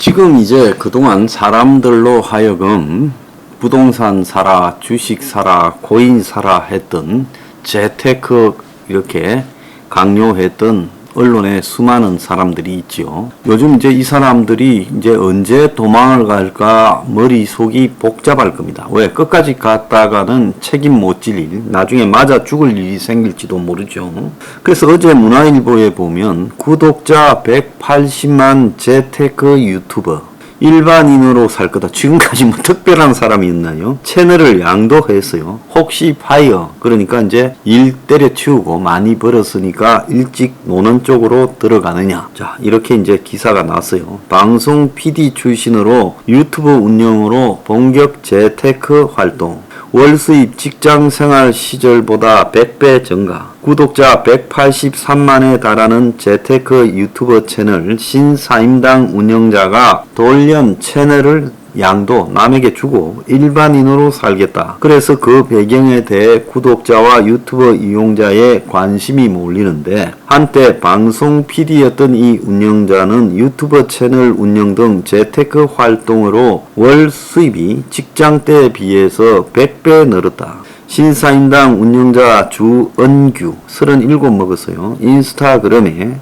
지금 이제 그동안 사람들로 하여금 부동산 사라, 주식 사라, 코인 사라 했던 재테크 이렇게 강요했던 언론에 수많은 사람들이 있죠. 요즘 이제 이 사람들이 이제 언제 도망을 갈까 머릿속이 복잡할 겁니다. 왜? 끝까지 갔다가는 책임 못 질 일, 나중에 맞아 죽을 일이 생길지도 모르죠. 그래서 어제 문화일보에 보면 구독자 180만 재테크 유튜버 일반인으로 살 거다. 지금까지 뭐 특별한 사람이 있나요? 채널을 양도했어요. 혹시 파이어, 그러니까 이제 일 때려치우고 많이 벌었으니까 일찍 노는 쪽으로 들어가느냐. 자, 이렇게 이제 기사가 났어요. 방송 PD 출신으로 유튜브 운영으로 본격 재테크 활동. 월 수입 직장 생활 시절보다 100배 증가. 구독자 183만에 달하는 재테크 유튜버 채널 신사임당 운영자가 돌연 채널을 양도 남에게 주고 일반인으로 살겠다. 그래서 그 배경에 대해 구독자와 유튜버 이용자의 관심이 몰리는데, 한때 방송 PD였던 이 운영자는 유튜버 채널 운영 등 재테크 활동으로 월 수입이 직장 때에 비해서 100배 늘었다. 신사임당 운영자 주은규 37 먹었어요. 인스타그램에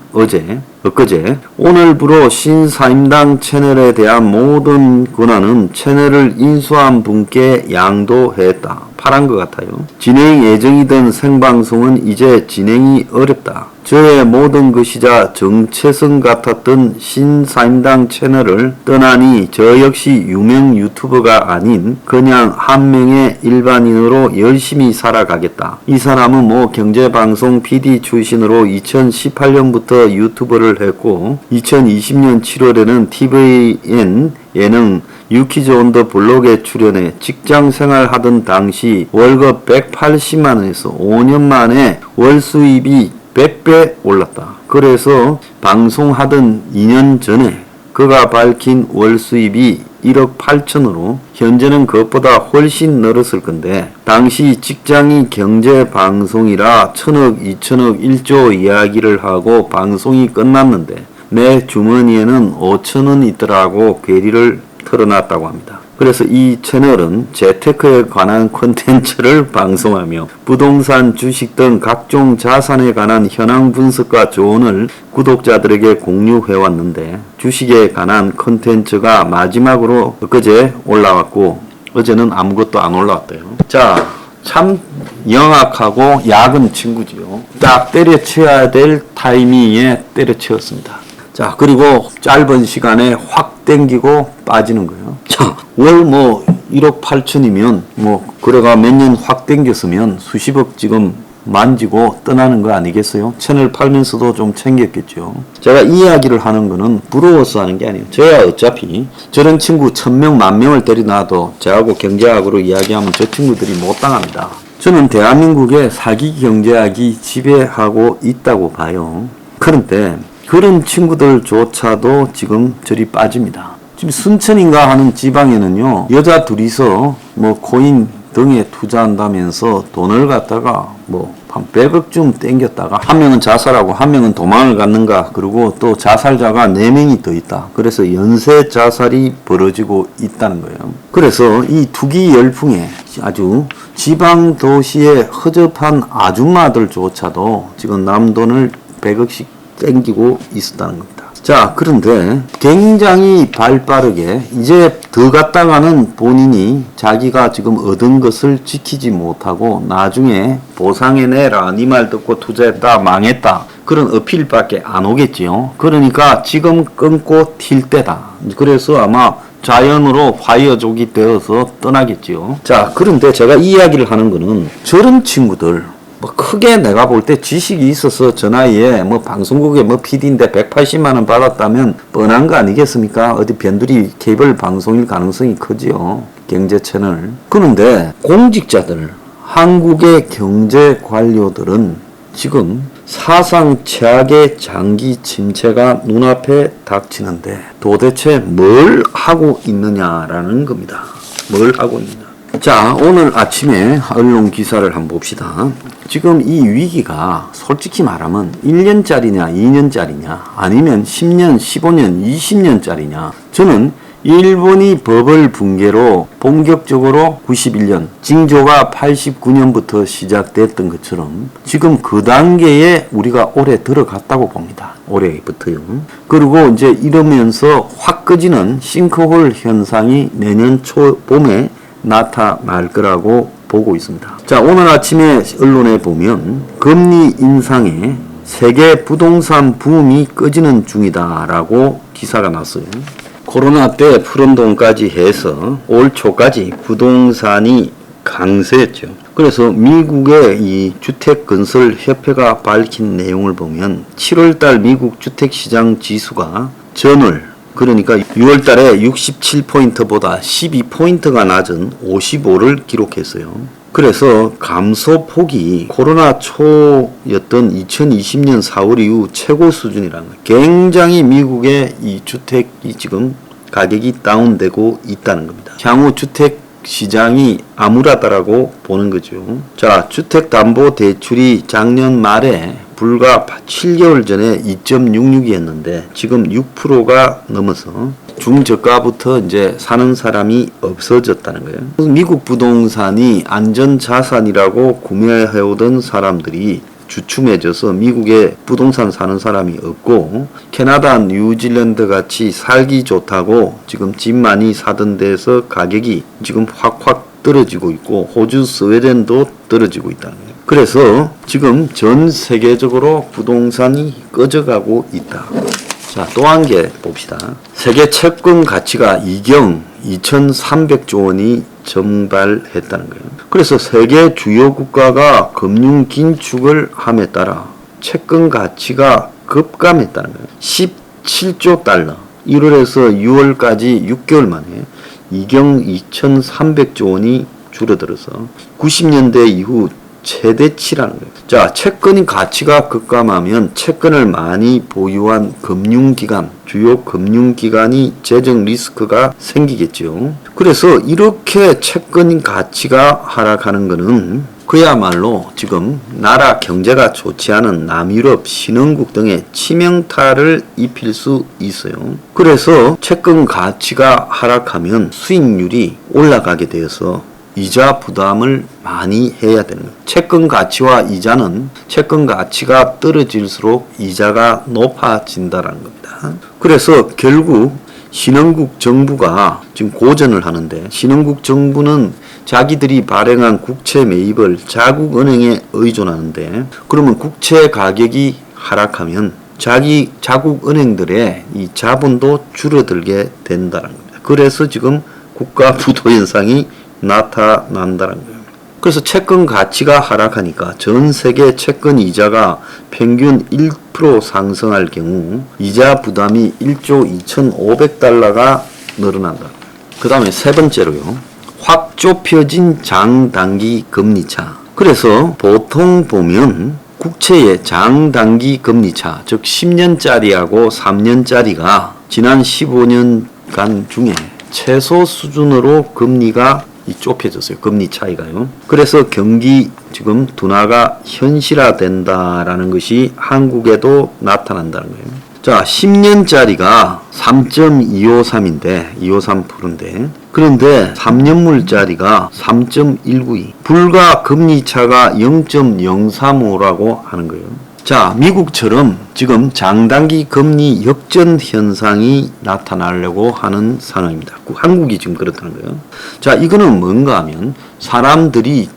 엊그제 오늘부로 신사임당 채널에 대한 모든 권한은 채널을 인수한 분께 양도했다. 파란 것 같아요. 진행 예정이던 생방송은 이제 진행이 어렵다. 저의 모든 것이자 정체성 같았던 신사임당 채널을 떠나니 저 역시 유명 유튜버가 아닌 그냥 한 명의 일반인으로 열심히 살아가겠다. 이 사람은 뭐 경제방송 PD 출신으로 2018년부터 유튜버를 했고 2020년 7월에는 TVN 예능 유키즈 온 더 블록에 출연해 직장 생활하던 당시 월급 180만원에서 5년 만에 월 수입이 100배 올랐다. 그래서 방송하던 2년 전에 그가 밝힌 월 수입이 1억 8천으로 현재는 그것보다 훨씬 늘었을 건데, 당시 직장이 경제방송이라 1000억, 2000억, 1조 이야기를 하고 방송이 끝났는데 내 주머니에는 5천원 있더라고 괴리를 털어놨다고 합니다. 그래서 이 채널은 재테크에 관한 콘텐츠를 방송하며 부동산, 주식 등 각종 자산에 관한 현황 분석과 조언을 구독자들에게 공유해왔는데, 주식에 관한 콘텐츠가 마지막으로 엊그제 올라왔고 어제는 아무것도 안 올라왔대요. 자, 참 영악하고 야근 친구지요. 딱 때려쳐야 될 타이밍에 때려치웠습니다. 자, 그리고 짧은 시간에 확 땡기고 빠지는 거예요. 자, 월 1억 8천이면 그래가 몇 년 확 땡겼으면 수십억 지금 만지고 떠나는 거 아니겠어요? 채널 팔면서도 좀 챙겼겠죠. 제가 이 이야기를 하는 거는 부러워서 하는 게 아니에요. 저야 어차피 저런 친구 1000명, 10,000명을 때려놔도 저하고 경제학으로 이야기하면 저 친구들이 못 당합니다. 저는 대한민국의 사기 경제학이 지배하고 있다고 봐요. 그런데 그런 친구들조차도 지금 저리 빠집니다. 지금 순천인가 하는 지방에는요, 여자 둘이서 코인 등에 투자한다면서 돈을 갖다가 한 100억쯤 땡겼다가 한 명은 자살하고 한 명은 도망을 갔는가, 그리고 또 자살자가 4명이 더 있다. 그래서 연쇄 자살이 벌어지고 있다는 거예요. 그래서 이 투기 열풍에 아주 지방 도시의 허접한 아줌마들조차도 지금 남돈을 100억씩 땡기고 있었다는 겁니다. 자, 그런데 굉장히 발빠르게 이제 더 갔다가는 본인이 자기가 지금 얻은 것을 지키지 못하고 나중에 보상해내라, 네 말 듣고 투자했다 망했다, 그런 어필밖에 안 오겠지요. 그러니까 지금 끊고 튈 때다. 그래서 아마 자연으로 파이어족이 되어서 떠나겠지요. 자, 그런데 제가 이 이야기를 하는 거는 저런 친구들 크게 내가 볼 때 지식이 있어서 저 나이에 방송국에 PD인데 180만원 받았다면 뻔한 거 아니겠습니까? 어디 변두리 케이블 방송일 가능성이 크지요. 경제 채널. 그런데 공직자들, 한국의 경제 관료들은 지금 사상 최악의 장기 침체가 눈앞에 닥치는데 도대체 뭘 하고 있느냐라는 겁니다. 뭘 하고 있느냐. 자, 오늘 아침에 언론 기사를 한번 봅시다. 지금 이 위기가 솔직히 말하면 1년짜리냐 2년짜리냐 아니면 10년, 15년, 20년짜리냐, 저는 일본이 버블 붕괴로 본격적으로 91년, 징조가 89년부터 시작됐던 것처럼 지금 그 단계에 우리가 올해 들어갔다고 봅니다. 올해부터요. 그리고 이제 이러면서 확 꺼지는 싱크홀 현상이 내년 봄에 나타날 거라고 보고 있습니다. 자, 오늘 아침에 언론에 보면 금리 인상에 세계 부동산 붐이 꺼지는 중이다라고 기사가 났어요. 코로나 때 푸른 돈까지 해서 올 초까지 부동산이 강세였죠. 그래서 미국의 이 주택건설협회가 밝힌 내용을 보면 7월달 미국 주택시장 지수가 전월, 그러니까 6월달에 67포인트보다 12포인트가 낮은 55를 기록했어요. 그래서 감소폭이 코로나 초였던 2020년 4월 이후 최고 수준이라는 거예요. 굉장히 미국의 이 주택이 지금 가격이 다운되고 있다는 겁니다. 향후 주택 시장이 암울하다라고 보는 거죠. 자, 주택담보대출이 작년 말에 불과 7개월 전에 2.66이었는데 지금 6%가 넘어서 중저가부터 이제 사는 사람이 없어졌다는 거예요. 미국 부동산이 안전자산이라고 구매해오던 사람들이 주춤해져서 미국에 부동산 사는 사람이 없고, 캐나다, 뉴질랜드 같이 살기 좋다고 지금 집 많이 사던 데서 가격이 지금 확 떨어지고 있고, 호주, 스웨덴도 떨어지고 있다는 거예요. 그래서 지금 전 세계적으로 부동산이 꺼져가고 있다. 자, 또 한 개 봅시다. 세계 채권 가치가 이경 2,300조 원이 증발했다는 거예요. 그래서 세계 주요 국가가 금융 긴축을 함에 따라 채권 가치가 급감했다는 거예요. 17조 달러. 1월에서 6월까지 6개월 만에 이경 2,300조 원이 줄어들어서 90년대 이후 최대치라는 거예요. 자, 채권의 가치가 급감하면 채권을 많이 보유한 금융기관, 주요 금융기관이 재정 리스크가 생기겠죠. 그래서 이렇게 채권 가치가 하락하는 것은 그야말로 지금 나라 경제가 좋지 않은 남유럽 신흥국 등에 치명타를 입힐 수 있어요. 그래서 채권 가치가 하락하면 수익률이 올라가게 되어서 이자 부담을 많이 해야 되는 거예요. 채권 가치와 이자는 채권 가치가 떨어질수록 이자가 높아진다는 겁니다. 그래서 결국 신흥국 정부가 지금 고전을 하는데, 신흥국 정부는 자기들이 발행한 국채 매입을 자국 은행에 의존하는데, 그러면 국채 가격이 하락하면 자국 은행들의 이 자본도 줄어들게 된다는 겁니다. 그래서 지금 국가 부도 현상이 나타난다는 거예요. 그래서 채권 가치가 하락하니까 전 세계 채권 이자가 평균 1% 상승할 경우 이자 부담이 1조 2,500달러가 늘어난다. 그 다음에 세 번째로요. 확 좁혀진 장단기 금리차. 그래서 보통 보면 국채의 장단기 금리차, 즉 10년짜리하고 3년짜리가 지난 15년간 중에 최소 수준으로 금리가 좁혀졌어요. 금리 차이가요. 그래서 경기 지금 둔화가 현실화된다라는 것이 한국에도 나타난다는 거예요. 자, 10년짜리가 3.253인데 253%인데, 그런데 3년물짜리가 3.192. 불과 금리 차가 0.035라고 하는 거예요. 자, 미국처럼 지금 장단기 금리 역전 현상이 나타나려고 하는 상황입니다. 한국이 지금 그렇다는 거예요. 자, 이거는 뭔가 하면 사람들이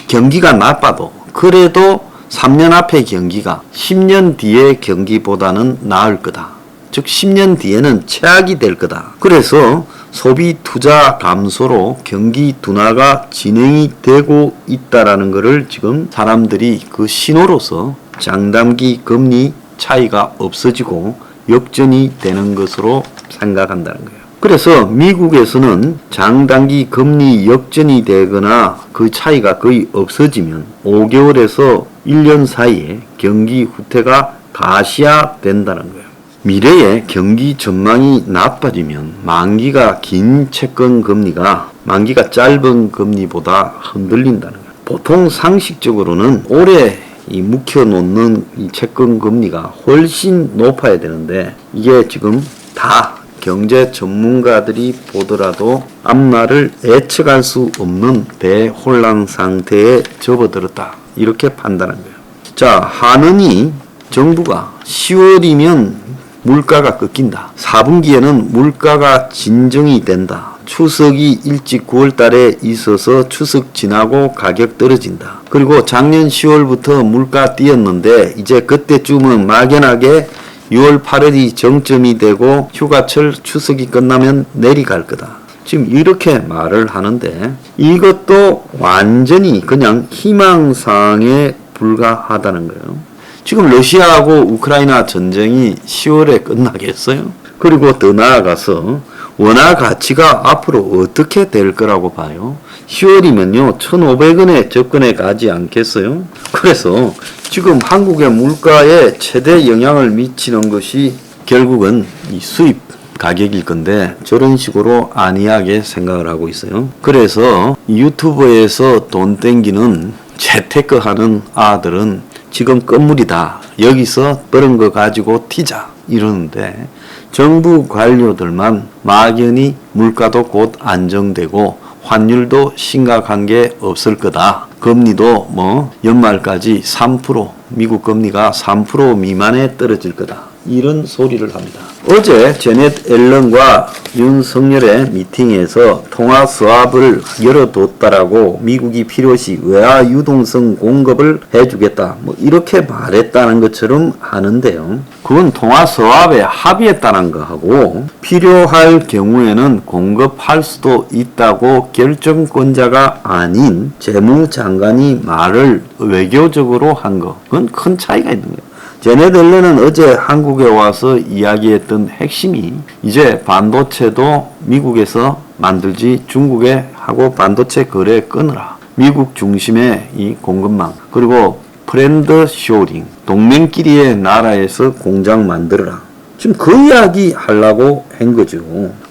경기가 나빠도 그래도 3년 앞의 경기가 10년 뒤의 경기보다는 나을 거다. 즉 10년 뒤에는 최악이 될 거다. 그래서 소비 투자 감소로 경기 둔화가 진행이 되고 있다라는 것을 지금 사람들이 그 신호로서 장단기 금리 차이가 없어지고 역전이 되는 것으로 생각한다는 거예요. 그래서 미국에서는 장단기 금리 역전이 되거나 그 차이가 거의 없어지면 5개월에서 1년 사이에 경기 후퇴가 가시화된다는 거예요. 미래의 경기 전망이 나빠지면 만기가 긴 채권 금리가 만기가 짧은 금리보다 흔들린다는 거예요. 보통 상식적으로는 올해 이 묵혀놓는 이 채권 금리가 훨씬 높아야 되는데 이게 지금 다 경제 전문가들이 보더라도 앞날을 예측할 수 없는 대혼란 상태에 접어들었다. 이렇게 판단한 거예요. 자, 하느니 정부가 10월이면 물가가 꺾인다. 4분기에는 물가가 진정이 된다. 추석이 일찍 9월 달에 있어서 추석 지나고 가격 떨어진다. 그리고 작년 10월부터 물가 뛰었는데 이제 그때쯤은 막연하게 6월 8월이 정점이 되고 휴가철 추석이 끝나면 내려갈 거다. 지금 이렇게 말을 하는데 이것도 완전히 그냥 희망사항에 불과하다는 거예요. 지금 러시아하고 우크라이나 전쟁이 10월에 끝나겠어요? 그리고 더 나아가서 원화 가치가 앞으로 어떻게 될 거라고 봐요? 10월이면요 1,500원에 접근해 가지 않겠어요? 그래서 지금 한국의 물가에 최대 영향을 미치는 것이 결국은 이 수입 가격일 건데 저런 식으로 안이하게 생각을 하고 있어요. 그래서 유튜브에서 돈 땡기는 재테크 하는 아들은 지금 건물이다. 여기서 그런 거 가지고 튀자. 이러는데 정부 관료들만 막연히 물가도 곧 안정되고 환율도 심각한 게 없을 거다. 금리도 뭐 연말까지 3%, 미국 금리가 3% 미만에 떨어질 거다. 이런 소리를 합니다. 어제 제넷 앨런과 윤석열의 미팅에서 통화 스왑을 열어뒀다라고 미국이 필요시 외화 유동성 공급을 해주겠다. 뭐 이렇게 말했다는 것처럼 하는데요. 그건 통화 스왑에 합의했다는 거하고 필요할 경우에는 공급할 수도 있다고 결정권자가 아닌 재무장관이 말을 외교적으로 한 거. 그건 큰 차이가 있는 거예요. 제넷 앨런은 어제 한국에 와서 이야기했던 핵심이 이제 반도체도 미국에서 만들지 중국에 하고 반도체 거래 끊으라. 미국 중심의 이 공급망 그리고 프렌드 쇼링 동맹끼리의 나라에서 공장 만들어라. 지금 그 이야기 하려고 한 거죠.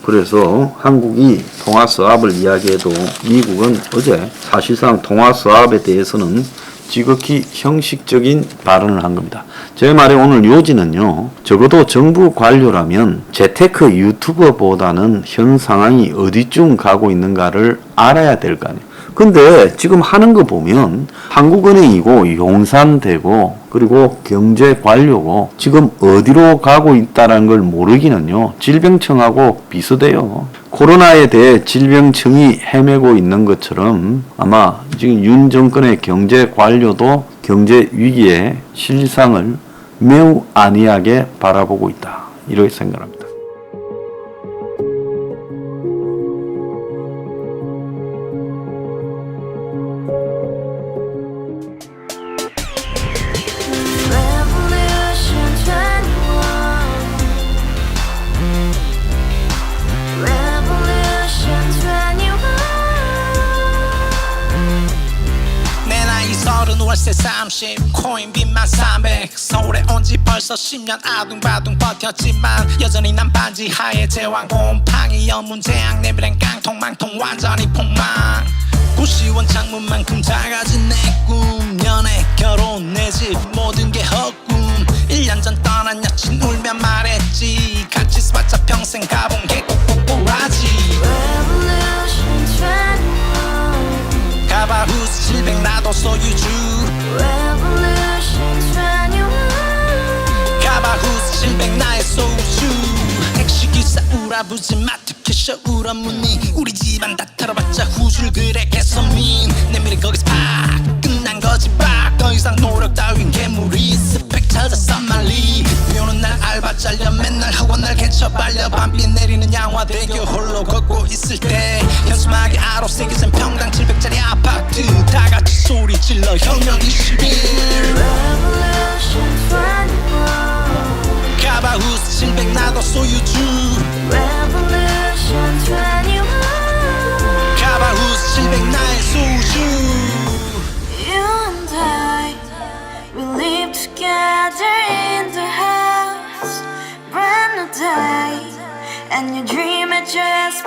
그래서 한국이 통화 스왑을 이야기해도 미국은 어제 사실상 통화 스왑에 대해서는 지극히 형식적인 발언을 한 겁니다. 제 말의 오늘 요지는요. 적어도 정부 관료라면 재테크 유튜버보다는 현 상황이 어디쯤 가고 있는가를 알아야 될 거 아니에요. 근데 지금 하는 거 보면 한국은행이고 용산되고 그리고 경제관료고 지금 어디로 가고 있다는 걸 모르기는요. 질병청하고 비슷해요. 코로나에 대해 질병청이 헤매고 있는 것처럼 아마 지금 윤 정권의 경제관료도 경제 위기의 실상을 매우 안이하게 바라보고 있다. 이렇게 생각합니다. 월세 30 코인빚만 300 서울에 온 지 벌써 10년 아둥바둥 버텼지만 여전히 난 반지 하에 제왕 곰팡이 연문제약 내비랑 깡통망통 완전히 폭망 90원 창문만큼 작아진 내 꿈 연애 결혼 내 집 모든 게 헛꿈 1년 전 떠난 여친 울며 말했지 같이 써봤자 평생 가본 게 꼭꼭꼭하지 가바후스 700 나도 소유주 가바후스 700 나의 소주 택시기사 우라부지 마트캐셔 울어무니 우리 집안 다 털어봤자 후줄 그래 개선민 내 미래 거기서 팍 끝난 거지 팍 더 이상 노력 따윈 괴물이 스펙 찾아서 말리 비오는 날 알바 잘려 맨날 학원 날 개쳐 발려 밤비 내리는 양화대교 홀로 걷고 있을 때 현수막에 아로 새겨진 평당 700짜리 아파트 다같이 소리 질러 혁명 21 가바후스 700 나도 소유주 가바후스 700 나의 소주 Together in the house, And you dream it just